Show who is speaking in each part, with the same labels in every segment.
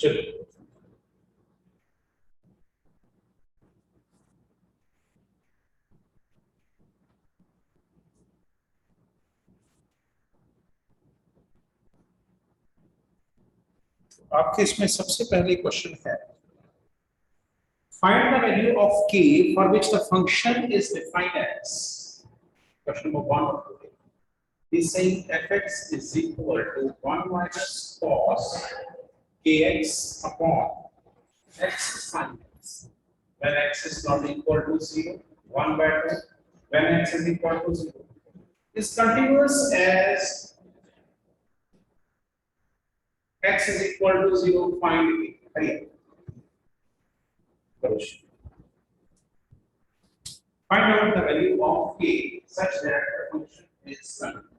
Speaker 1: चलो आपके इसमें सबसे पहले क्वेश्चन है find the value of k for which the function is defined as question number 1 is saying fx is equal to 1 minus cos kx upon x sin x when x is not equal to 0 1 by 2 when x is equal to 0 is continuous as x is equal to 0 find k. Find out the value of k such that the function is continuous.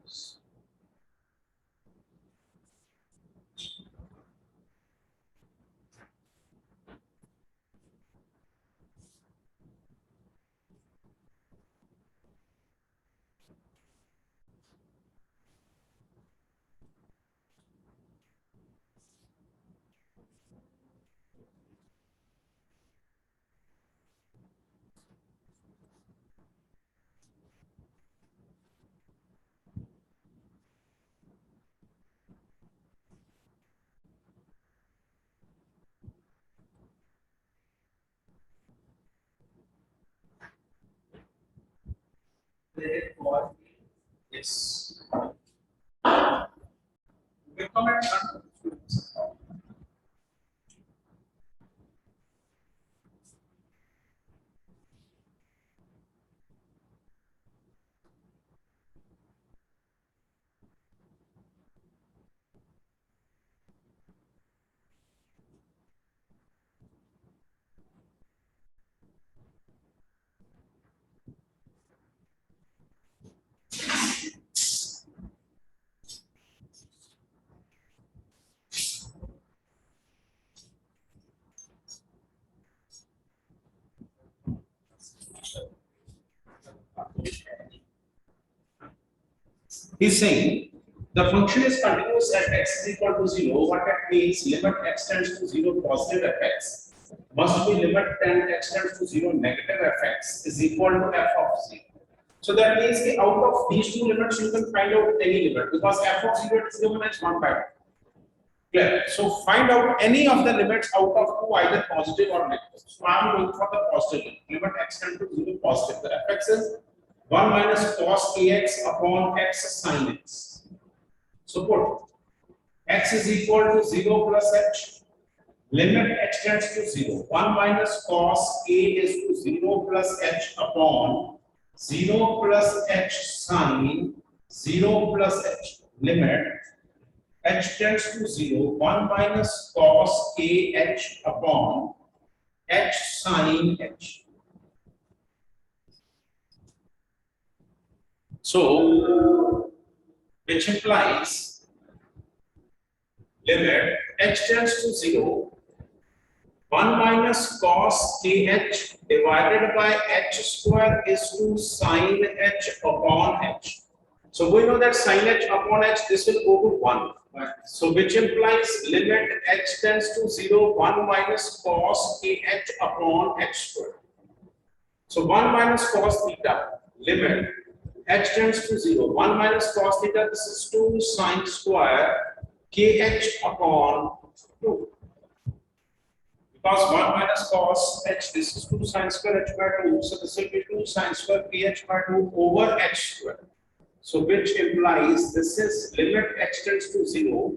Speaker 1: Therefore, yes. We comment on he's saying the function is continuous at x is equal to 0. What that means, limit x tends to 0 positive fx must be limit x tends to 0 negative fx is equal to f of 0. So that means that out of these two limits you can find out any limit because f of 0 is given as 1 by 2. Clear? So find out any of the limits out of two, either positive or negative. So I am going for the positive limit x tends to 0 positive. The fx is 1 minus cos kx upon x sin x. So put x is equal to 0 plus h. Limit x tends to 0. 1 minus cos k is to 0 plus h upon 0 plus h sin 0 plus h. Limit h tends to 0. 1 minus cos k h upon h sin h. So, which implies limit h tends to 0, 1 minus cos kh divided by h square is to sin h upon h. So, we know that sin h upon h, this will go to 1. So, which implies limit h tends to 0, 1 minus cos kh upon h square. So, 1 minus cos theta, limit h tends to 0. 1 minus cos theta, this is 2 sine square kh upon 2. Because 1 minus cos h, this is 2 sine square h by 2. So this will be 2 sine square kh by 2 over h square. So which implies this is limit h tends to 0.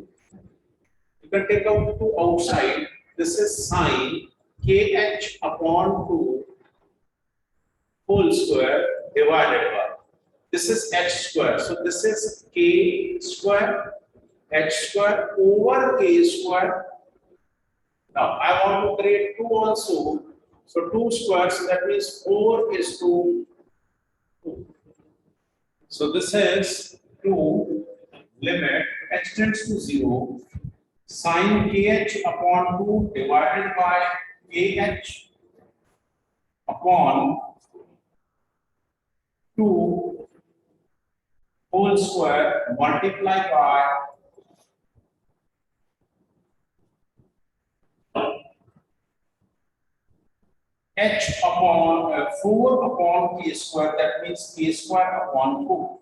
Speaker 1: You can take out 2 outside. This is sine kh upon 2 whole square divided by. This is h square. So this is k square, h square over k square. Now I want to create 2 also. So 2 squares, so that means 4 is to 2. So this is 2 limit h tends to 0 sine kh upon 2 divided by kh upon 2 whole square multiplied by h upon 4 upon k square, that means k square upon 4.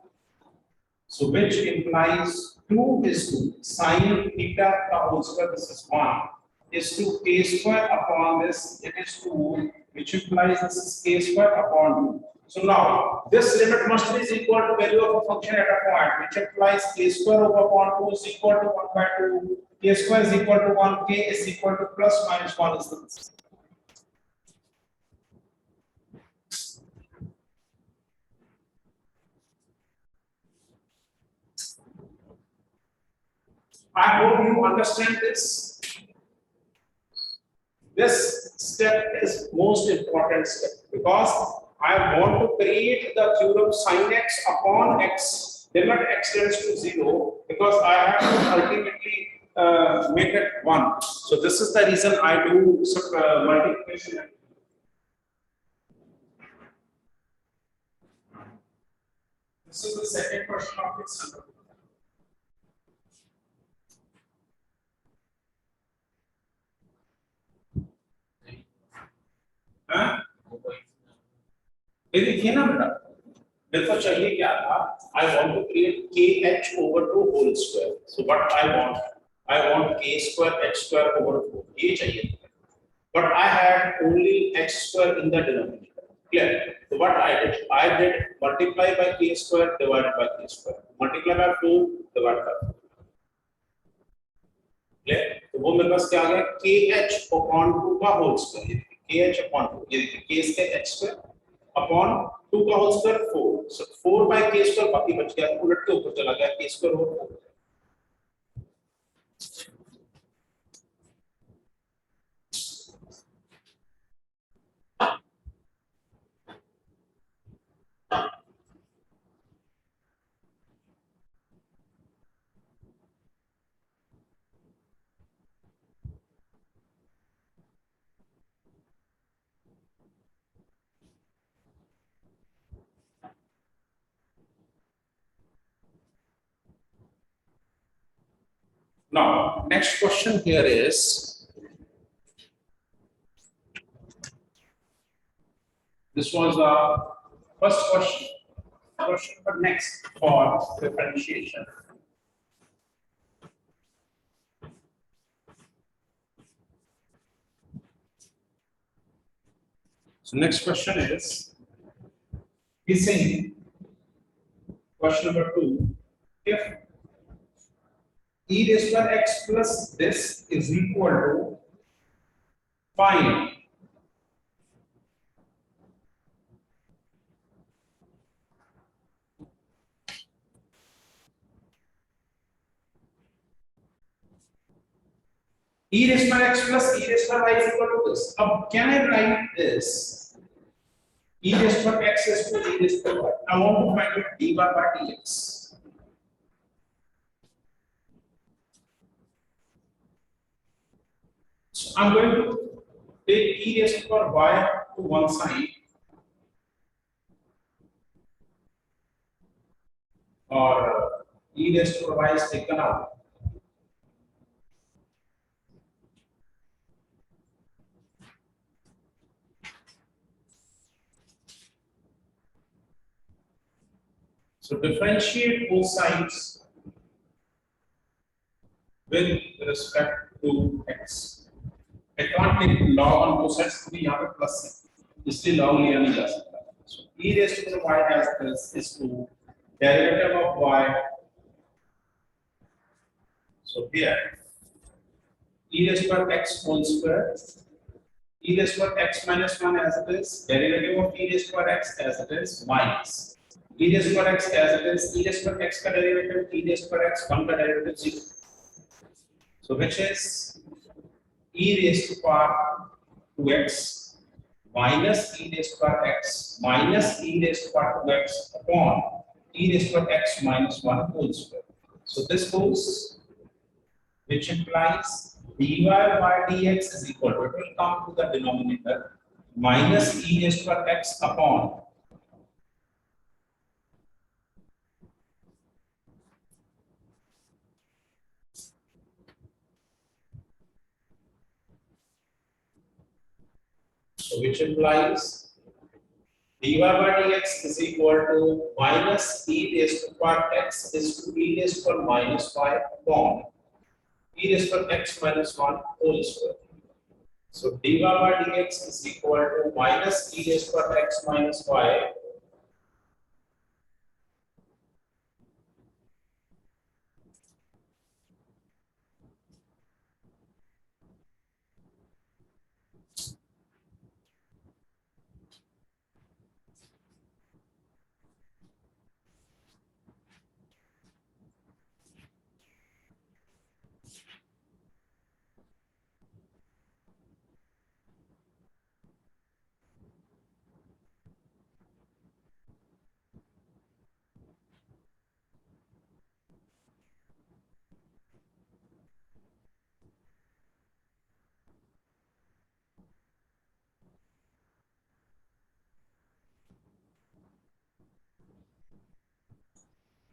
Speaker 1: So which implies 2 is to sine theta the whole square, this is 1, is to k square upon this, it is 2, which implies this is k square upon 2. So now this limit must be equal to value of a function at a point, which implies k square over upon 2 is equal to 1 by 2, k square is equal to 1, k is equal to plus minus 1 is this. I hope you understand this. This step is most important step because I want to create the theorem sin x upon x, limit x tends to 0, because I have to ultimately make it 1. So this is the reason I do some multiplication. This is the second question of this. हाँ? ये देखिए ना बेटा, मेरे को चाहिए क्या था? I want to create kh over 2 whole square. So what I want k square h square over 4. ये चाहिए. But I had only x square in the denominator. Clear? So what I did multiply by k square divided by k square. Multiply by 2 divided by 4. Clear? तो वो मेरे पास क्या आ गया? kh upon 2 का whole square. kh upon 2. ये देखिए k इसके h square upon 2 का whole square 4. So 4 by k square बाकी बच गया, उलट के ऊपर चला गया k square over 4. Now, next question here is, this was the first question, but next for differentiation. So next question is, he's saying, question number 2, if e raised by x plus this is equal to, find e raised by x plus e raised by y is equal to this. Now, can I write this? E raised by x is to e raised by y. I want to find it dy by dx. So I'm going to take e raised by y to one side, or e raised by y is taken out. So differentiate both sides with respect to x. I can't take log on both sides, तो यहाँ पे plus है, इसलिए log लिया नहीं जा सकता. So e raised to the y as this is to derivative of y. So here e raised to x whole square, e raised to x minus 1 as it is, derivative of e raised to x as it is, minus e raised to x as it is, e raised to x का derivative, e raised to x 1 का derivative 0. So which is e raised to power 2x minus e raised to power x minus e raised to power 2x upon e raised to x minus 1 whole square. So this goes, which implies dy by dx is equal to, it will come to the denominator, minus e raised to x upon So which implies dy by dx is equal to minus e raised to power x is to e raised to power minus 5 upon e raised to power x minus 1 whole square. So dy by dx is equal to minus e raised to power x minus 5 .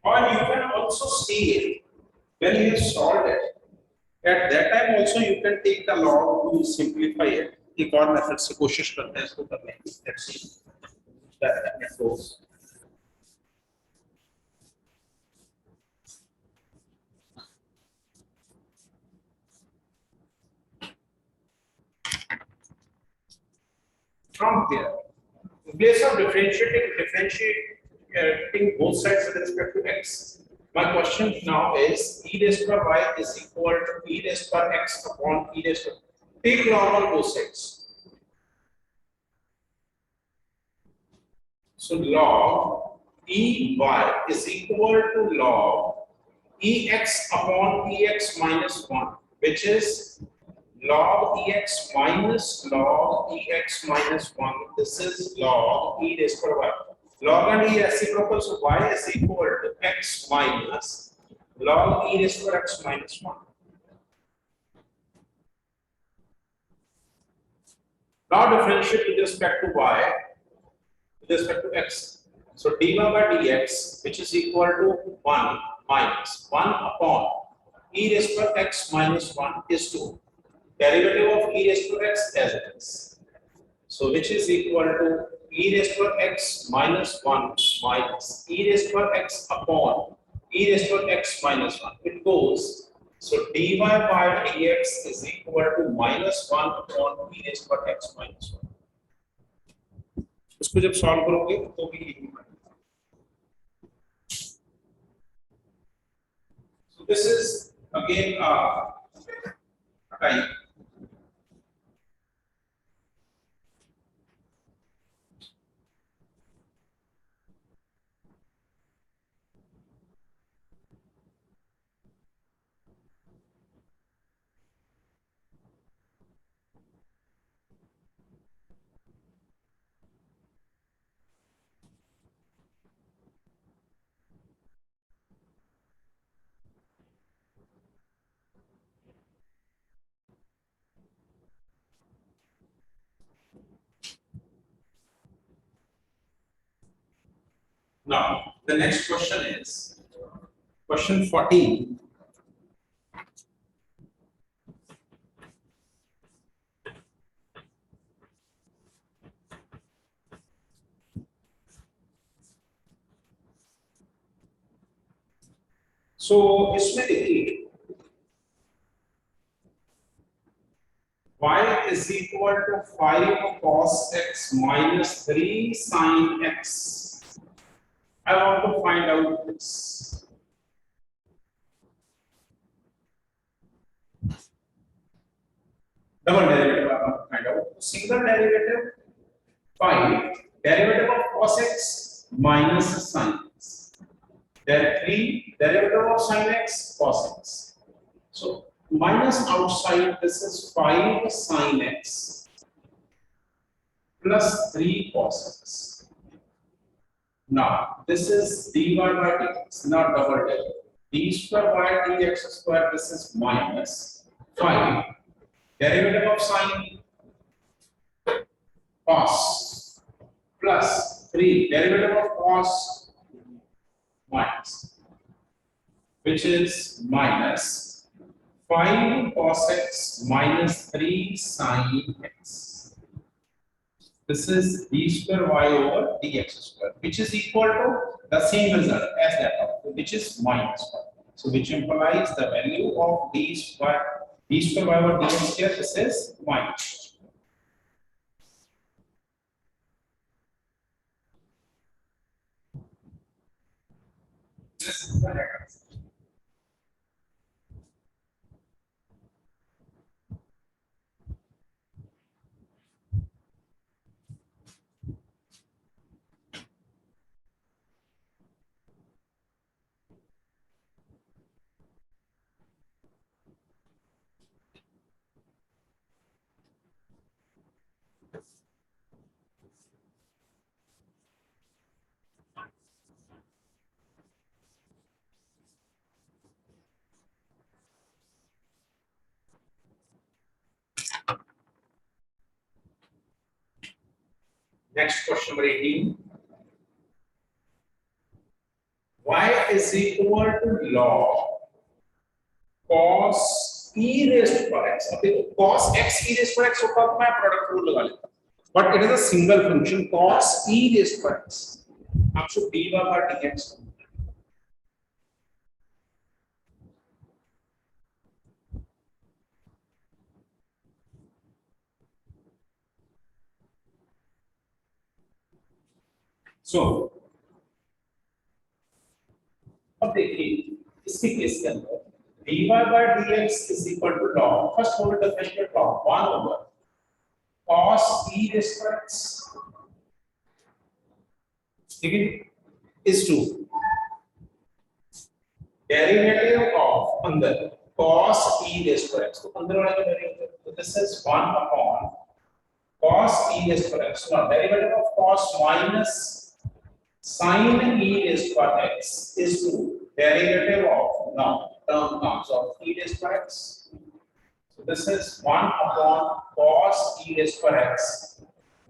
Speaker 1: Or you can also see it when you have solved it. At that time also you can take the log to simplify it. एक और method से कोशिश करते हैं इसको करने की. Let's see that it goes. From here, in place of differentiating both sides with respect to x, my question now is e raised to y is equal to e raised to x upon e raised to. Take log on both sides. So log e y is equal to log ex upon ex minus 1, which is log ex minus log ex minus 1. This is log e raised to y. Log and e reciprocal, so y is equal to x minus log e raised to x minus 1. Now differentiate with respect to y, with respect to x. So dy by dx, which is equal to 1 minus 1 upon e raised to x minus 1 is 2. Derivative of e raised to x as it is. So which is equal to e raised to x minus 1 minus e raised to x upon e raised to x minus 1. It goes. So dy by dx is equal to minus 1 upon e raised to x minus 1. इसको जब solve करोगे तो भी यही बनेगा. So this is again type. Now, the next question is question 14. So, इसमें देखिए y is equal to 5 cos x minus 3 sin x. I want to find out this. Double derivative I want to find out. Single derivative 5, derivative of cos x minus sin x. Then 3, derivative of sin x cos x. So minus outside, this is 5 sin x plus 3 cos x. Now, this is dy by dx, not double derivative. D square by dx square, this is minus 5. Derivative of sin cos plus 3. Derivative of cos minus, which is minus 5 cos x minus 3 sin x. This is d square y over dx square, which is equal to the same result as that of which is minus 1. So which implies the value of d square y over dx here, this is minus. This is the next. Next question number 18. Y is equal to log cos e raised to power x. अब देखो cos x e raised to power x होता तो मैं product rule लगा लेता. But it is a single function cos e raised to power x. आप should dy by dx. So अब देखिए इसके केस के अंदर dy by dx is equal to log first order differential log 1 over cos e raised to x, ठीक है, is to derivative of अंदर cos e raised to x, तो अंदर वाला जो डेरिवेटिव, तो this is 1 upon cos e raised to x. Now derivative of cos minus sin e raised to x is to derivative of now term comes of e raised to x. So this is 1 upon cos e raised to x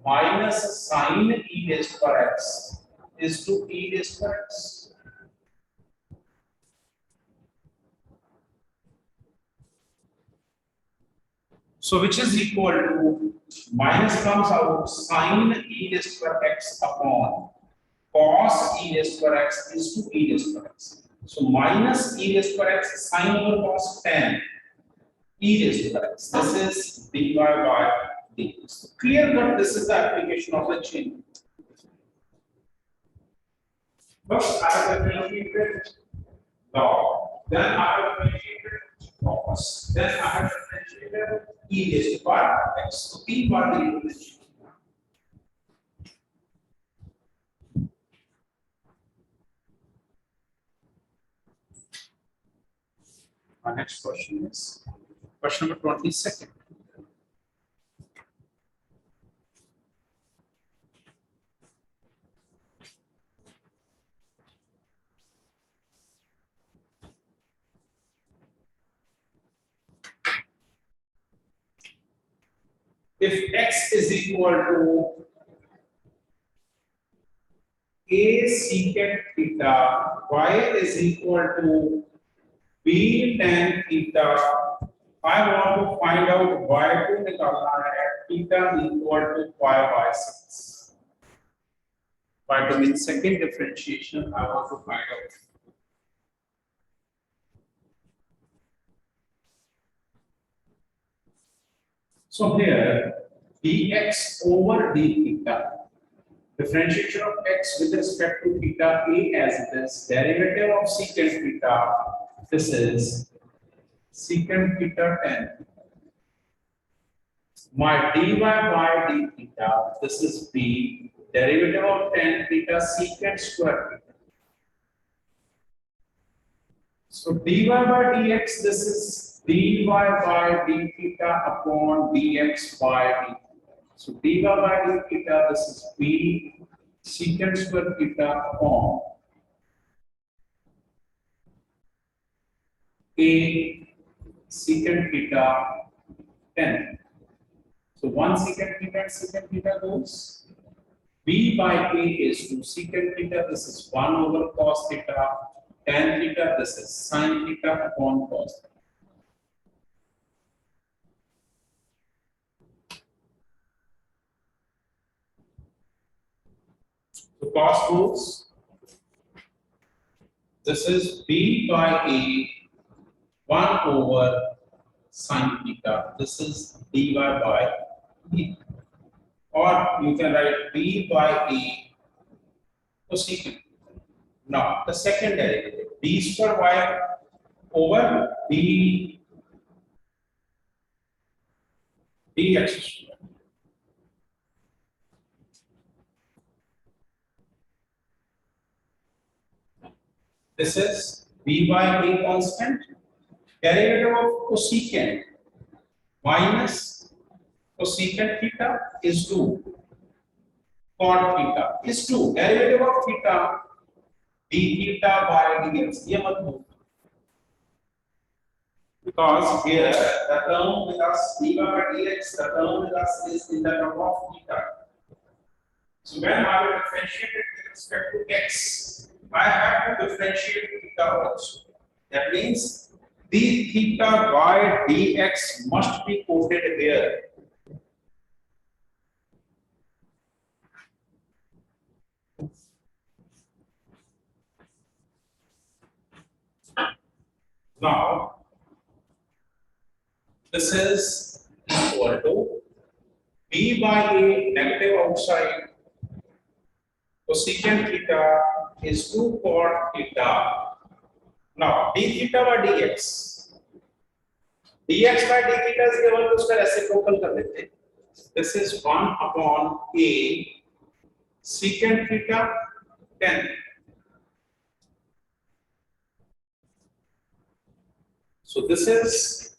Speaker 1: minus sin e raised to x is to e raised to x. So which is equal to minus comes out sin e raised to x upon cos e raised to x is to e raised to x. So minus e raised to x sin over cos 10 e raised to x. This is dy by dx. Clear cut, this is the application of the chain. First I have differentiated log, then I have differentiated cos, then I have differentiated e raised to x. So p by the differentiation. Our next question is question number 22. If x is equal to a secant theta, y is equal to b tan theta, I want to find out y को निकालना है theta equal to pi by 6. Y to mean second differentiation I want to find out. So here dx over d theta, differentiation of x with respect to theta a as it is, derivative of secant theta, this is secant theta 10. My dy by d theta, this is b, derivative of 10 theta secant square theta. So dy by dx, this is dy by d theta upon dx by d theta. So dy by d theta, this is b secant square theta upon a secant theta 10. So 1 secant theta and secant theta goes. B by a is 2 secant theta. This is 1 over cos theta. Tan theta. This is sin theta upon cos theta. So cos rules. This is b by a 1 over sine theta. This is dy by e. Or you can write b by a cosecant. Now the second derivative, b square y over b dx square. This is b by a constant. Derivative of cosecant minus cosecant theta is 2. Cot theta is 2. Derivative of theta d theta by dx. ये मत भूल. Because here the term with us dy by dx, the term with us is in the term of theta. So when I will differentiate it with respect to x, I have to differentiate theta also. That means d theta by dx must be quoted here. Now, this is equal to b by a negative outside cosecant theta is 2 cot theta. Now, d theta by dx. dx by d theta is given to उसका reciprocal कर लेते हैं. This is 1 upon a secant theta 10. So this is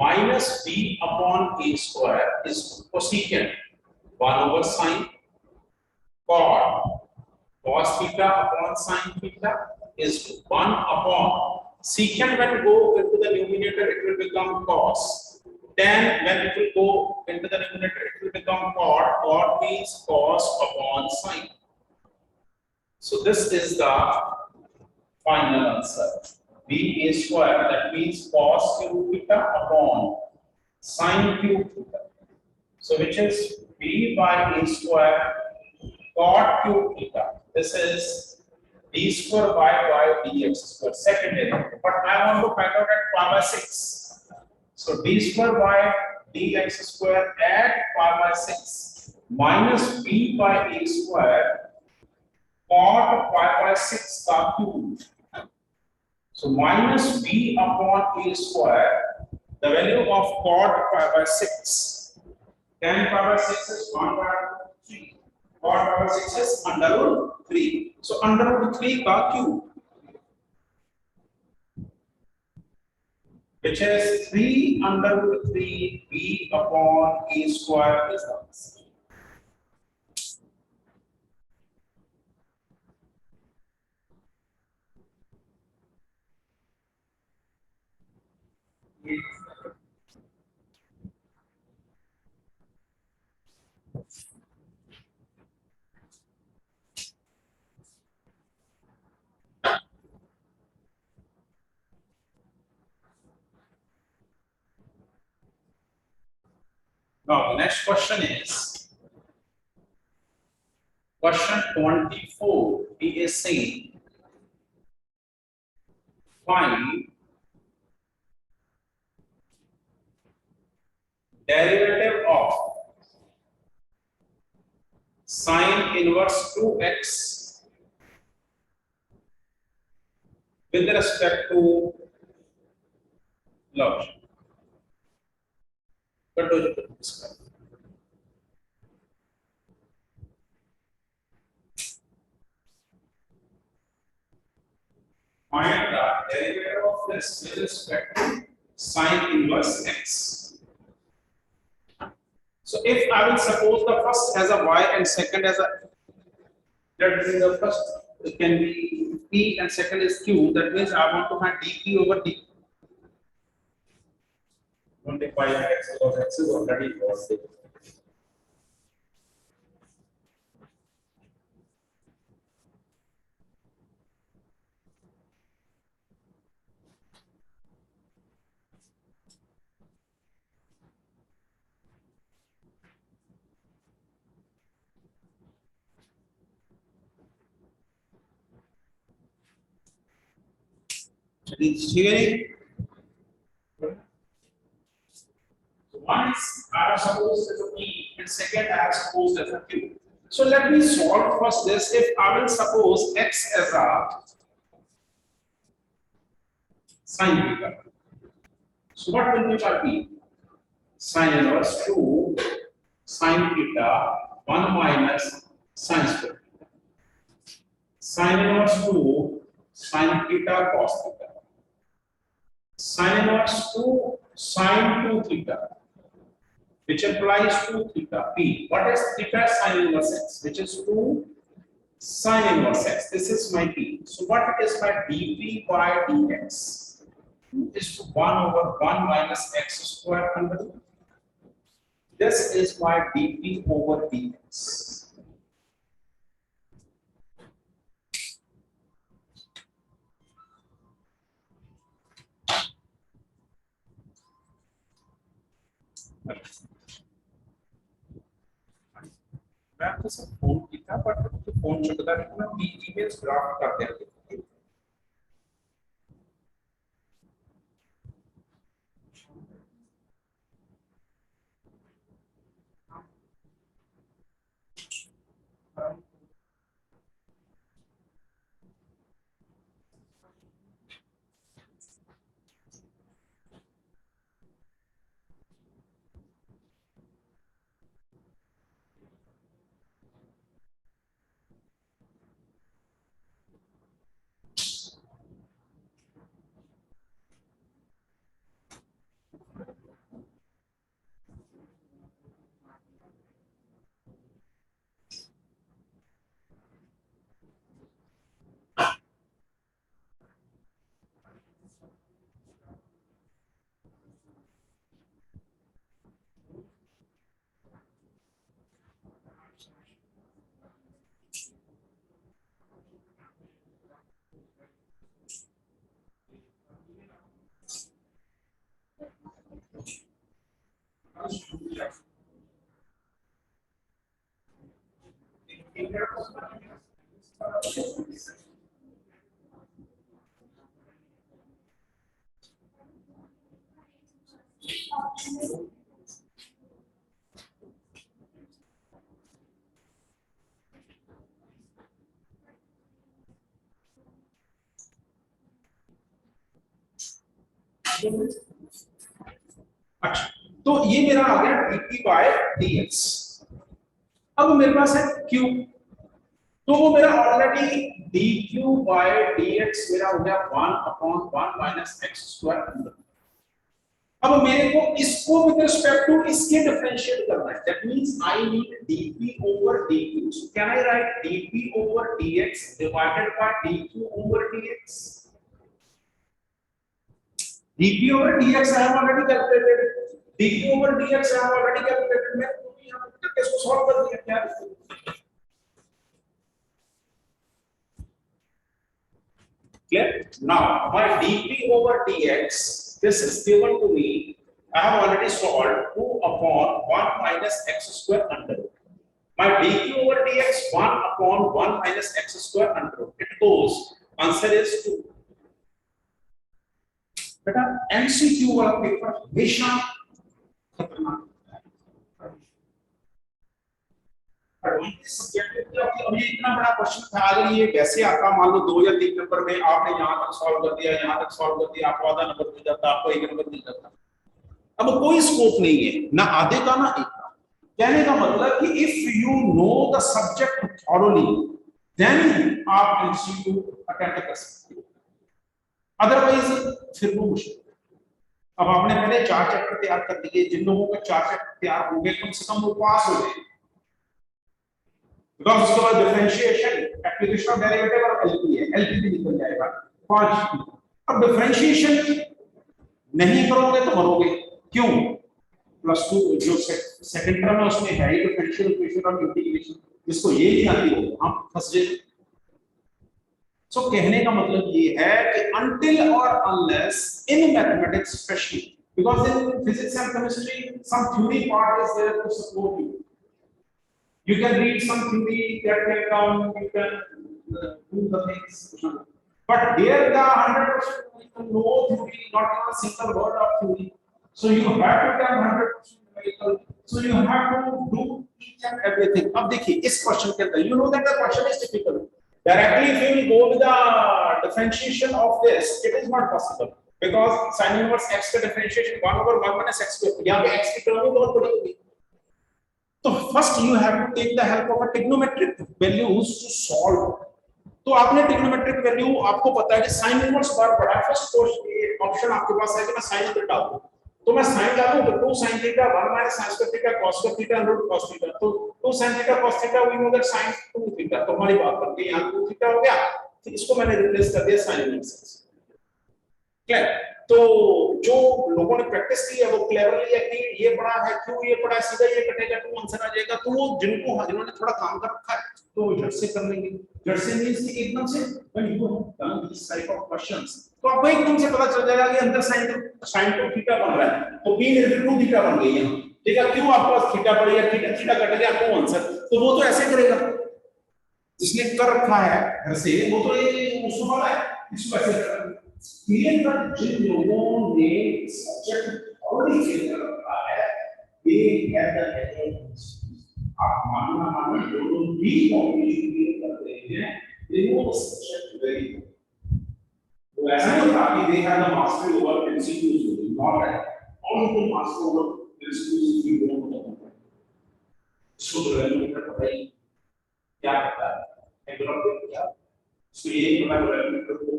Speaker 1: minus b upon a square is cosecant 1 over sine cot cos theta upon sine theta is 1 upon secant. When go into the numerator it will become cos. Then when it will go into the numerator it will become cot. Cot means cos upon sine. So this is the final answer. b a square, that means cos cube theta upon sine cube theta. So which is b by a square cot cube theta. This is d square by dx square, second derivative. But I want to find out at pi by 6. So d square by dx square at pi by 6 minus b by a square cot pi by 6 का cube. So minus b upon a square, the value of cot pi by 6. 10 pi by 6 is 1 by 3. Cot pi by 6 is under root 3. So under root 3 का cube, which is 3 under root 3 b upon a square is the answer. Now the next question is question 24. He is saying find derivative of sine inverse 2x with respect to log. What do you describe? Find the derivative of this with respect to sine inverse x. So if I will suppose the first has a y and second has a, that means the first it can be p and second is q, that means I want to find dp over d. Don't take y and x because x is already positive. ठीक है। One is I have supposed as a P and second I have supposed as a Q. So let me solve first this. If I will suppose X as a sine theta. So what will be my P? Sine inverse 2 sine theta 1 minus sine square. Sine inverse 2 sine theta cos theta. Sine inverse 2 sine 2 theta, which applies to theta p. What is theta sine inverse x? Which is 2 sine inverse x. This is my p. So what is my dp by dx? Is 1 over 1 minus x square under root. This is my dp over dx. मैं आपको सब phone किया but phone चलता है ना emails draft कर देते हैं। अच्छा, तो ये मेरा आ गया dp by dx। अब मेरे पास है q, तो वो मेरा ऑलरेडी dq by dx मेरा हो गया 1/1 minus x square। अब मेरे को इसको विद रिस्पेक्ट टू इसके डिफरेंशिएट करना है। That means I need dp over dq। So can I right dp over dx divided by dq over dx? dp over dx I have already calculated, dq over dx I have already calculated। मैं यहां पे इसको solve कर दिया क्या? Clear? Now my dp over dx, this is given to me. I have already solved 2/1 minus x square under root. My dq over dx 1/1 minus x square under root. It goes. Answer is 2. बेटा MCQ वाला paper हमेशा खतरनाक अभी इतना बड़ा question था। अगर ये वैसे आता मान लो 2 या 3 नंबर में आपने यहां तक सॉल्व कर दिया, यहां तक सॉल्व कर दिया, आपको आधा नंबर मिल जाता, आपको 1 नंबर मिल जाता। अब कोई स्कोप नहीं है ना आधे का ना एक का। कहने का मतलब कि if you know the subject thoroughly then आप एमसीक्यू अटेम्प्ट कर सकते हो, अदरवाइज फिर वो मुश्किल। अब आपने पहले 4 चैप्टर तैयार कर दिए, जिन लोगों के 4 चैप्टर तैयार हो गए कम से कम वो पास हो गए। बिकॉज़ उसके बाद डिफरेंशिएशन, एप्लीकेशन ऑफ डेरिवेटिव और एलपी है, एलपी भी निकल जाएगा 5। अब डिफरेंशिएशन नहीं करोगे तो मरोगे। क्यों? +2 जो सेकंड टर्म है उसमें है ही डिफरेंशियल इक्वेशन और इंटीग्रेशन, जिसको ये नहीं आती हो हम फंस जाए। सो कहने का मतलब ये है कि until or unless in mathematics especially, because in physics and chemistry some theory part is there to support you. You can read some theory that can come, you can do the things. But there the 100% numerical, no theory, not even a single word of theory. So you have to have 100% numerical. So you have to do each and everything. अब देखिए इस question के अंदर, you know that the question is difficult. Directly if you will go with the differentiation of this, it is not possible because sin inverse x का differentiation 1 over 1 minus x square. यहाँ पे x की term बहुत बड़ी होगी. तो first you have to take the help of a trigonometric values to solve. तो आपने ट्रिग्नोमेट्रिक वैल्यू आपको पता है कि sin इनवर्स बार बड़ा है. फर्स्ट ऑप्शन आपके पास है कि मैं sin इनवर्स डाल दूं. तो मैं sin डालूं तो 2 sin theta 1 minus sin square theta cos square theta root cos theta. तो 2 sin theta cos theta we know that sin 2 theta. तो हमारी बात बन गई, यहां 2 थीटा हो गया. तो इसको मैंने रिप्लेस कर दिया sin इनवर्स. क्लियर? तो जो लोगों ने प्रैक्टिस की है वो क्लेवरली है कि ये बड़ा है, क्यों ये बड़ा है, सीधा ये कटेगा तो आंसर आ जाएगा. तो वो जिन्होंने थोड़ा काम कर रखा है तो झट से कर लेंगे. झट से मींस कि एकदम से when you have done this type of questions तो आपको एकदम से पता चल जाएगा कि अंदर sin 2 थीटा बन रहा है तो b इज 2 थीटा बन गई यहां. ठीक है, क्यों आपके पास थीटा पड़ गया, थीटा थीटा कट गया तो आंसर. तो वो तो ऐसे करेगा जिसने कर रखा है घर से, वो तो ये उसको वाला है, इसको ऐसे करेगा. ये पर जिन लोगों ने सब्जेक्ट ऑलरेडी फेल कर रखा है ये कहता है कि आप मानना दोनों भी कॉम्बिनेशन क्लियर करते हैं they know the subject very well. तो ऐसा नहीं होता कि they have the mastery over MCQs, not that. All people master over MCQs if you don't know them. इसको तो वैल्यू मीटर पता ही क्या करता है, एग्जाम्पल क्या, इसको ये पता है वैल्यू मीटर को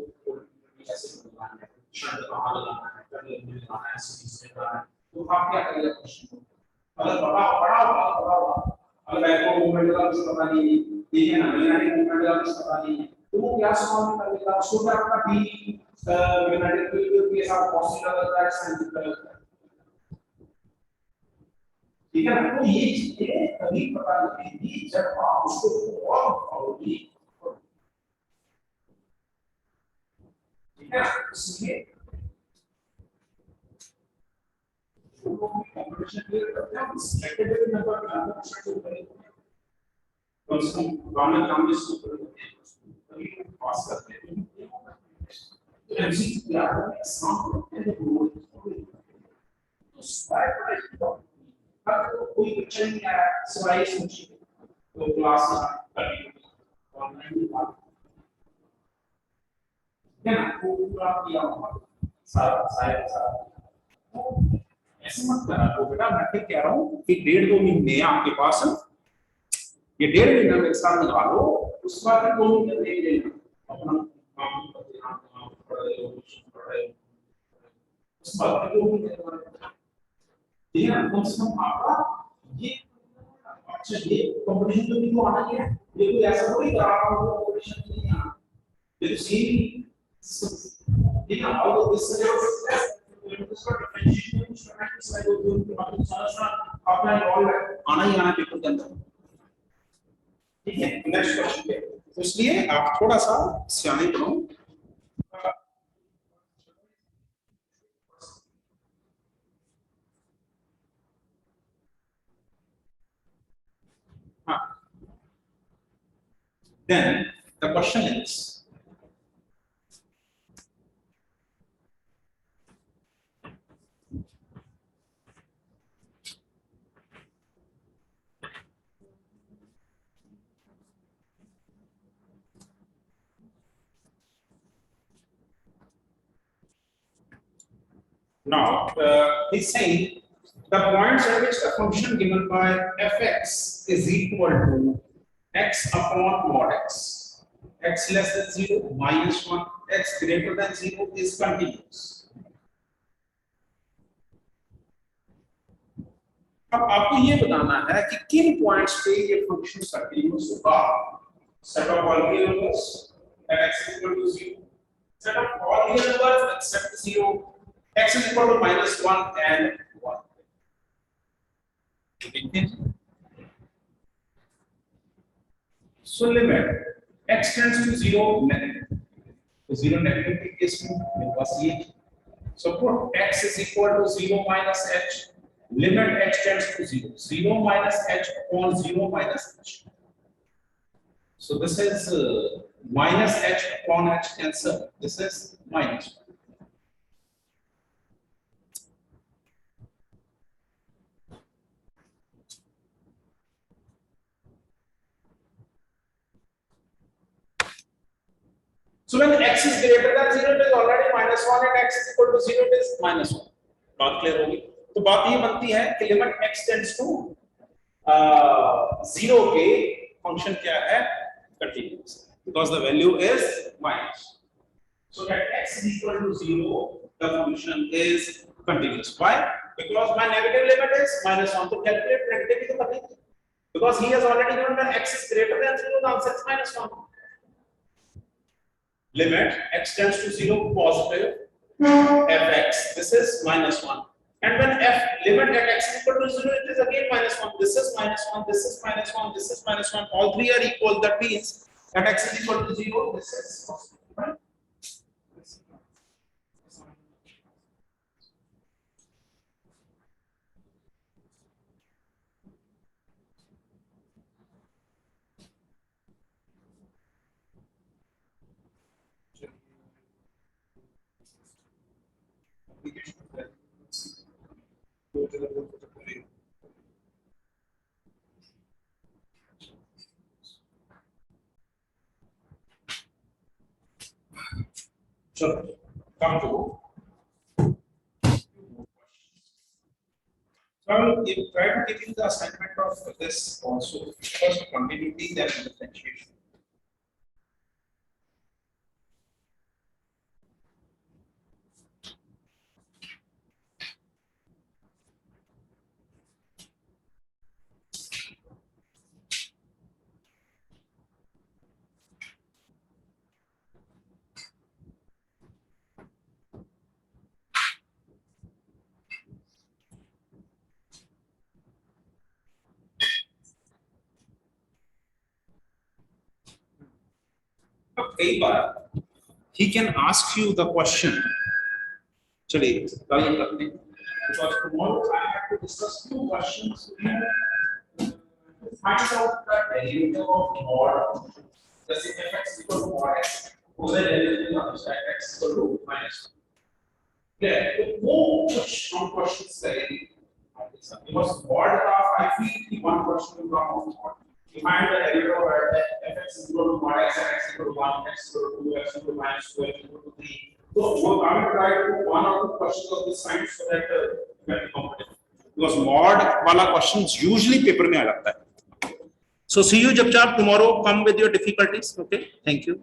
Speaker 1: कैसे लगाना है, शब्द कहाँ लगाना है, कब लगाना है, सीरीज में लगाना है. तो आप क्या करेंगे क्वेश्चन को अगर बड़ा होगा अगर बैको मूवमेंट का कुछ पता नहीं है, ठीक है ना, मैग्नेटिक मूवमेंट का कुछ पता नहीं है, तो वो क्या सॉल्व करेगा. उसको क्या आपका बी मैग्नेटिक फील्ड के साथ पॉजिटिव लगता है, साइन लगता है. ठीक है ना. तो ये चीजें कभी पता लगेगी जब आप उसको बहुत करोगे. ठीक है, इसलिए कंपटीशन क्लियर करते हैं सिलेक्टेड नंबर का क्वेश्चन करेंगे. कम से कम गाना काम जिसको करते हैं तभी पास करते हैं. तो एमसीक्यू क्या है, आसान होते हैं तो स्वाइप का अगर कोई बच्चा नहीं आया स्वाइप सोचिए तो क्लास में ऑनलाइन बात है ना, वो पूरा किया हुआ सारा ऐसे मत करा तो बेटा. मैं क्या कह रहा हूँ कि 1.5-2 महीने आपके पास, ये 1.5 महीना मेरे साथ लगा लो, उस बाद 2 महीने दे देना अपना काम करते हैं, काम पढ़ रहे हो उस बाद 2 महीने ठीक है. कम से कम आपका ये अच्छा ये कंपटीशन तो नहीं तो आना ही है. ये कोई ऐसा कोई करा रहा हो कंपटीशन नहीं आना, ये तो सेम ठीक है. और इस तरह उसका डिफरेंशिएशन कुछ करना है साइड ऑफ के बारे में सारा अपना इन्वॉल्व है, आना ही आना पेपर के अंदर. ठीक है, नेक्स्ट क्वेश्चन पे. तो इसलिए आप थोड़ा सा सियाने बनो. हाँ, then the question is now he's saying the points at which the function given by fx is equal to x upon mod x, x less than 0, minus 1, x greater than 0 is continuous. अब आपको ये बताना है कि किन points पे ये function continuous होगा. Set of all real numbers at x is equal to 0, set of all real numbers except 0, x is equal to minus 1 and 1. So limit x tends to 0 negative. So 0 negative के case में मेरे पास ये. So put x is equal to 0 minus h. Limit x tends to 0. 0 minus h upon 0 minus h. So this is minus h upon h cancel. This is minus 1. So when x is greater than 0, it is already minus 1, and x is equal to 0, it is minus 1. बात clear होगी? तो बात ये बनती है कि limit x tends to 0 के function क्या है? Continuous, because the value is minus. So at x is equal to 0, the function is continuous. Why? Because my negative limit is minus 1. तो calculate negative ही तो करनी है. Because he has already given that x is greater than 0, the answer is minus 1. Limit x tends to 0 positive fx, this is minus 1, and when limit at x is equal to 0, it is again minus 1. This is minus 1, this is minus 1, this is minus 1, all three are equal. That means at x is equal to 0, this is positive, right? So come to, so I will try to give you the assignment of this also. First continuity, then differentiation. कई बार he can ask you the question. चलिए कल करते हैं. Because tomorrow I have to discuss two questions. Find out the derivative of mod. The fx is equal to mod x. उससे derivative of x is equal to minus 1. Yeah, तो वो कुछ हम questions करेंगे. Because mod का I feel कि one question will come of mod. Find the derivative of fx is equal to mod x, x is equal to 1, x is equal to 2, x is equal to minus 2, x is equal to 3. So I will try to one or two questions of this kind so that you can be comfortable. Because mod वाला questions usually paper में आ जाता है. So see you जब चाप tomorrow. Come with your difficulties. Okay. Thank you.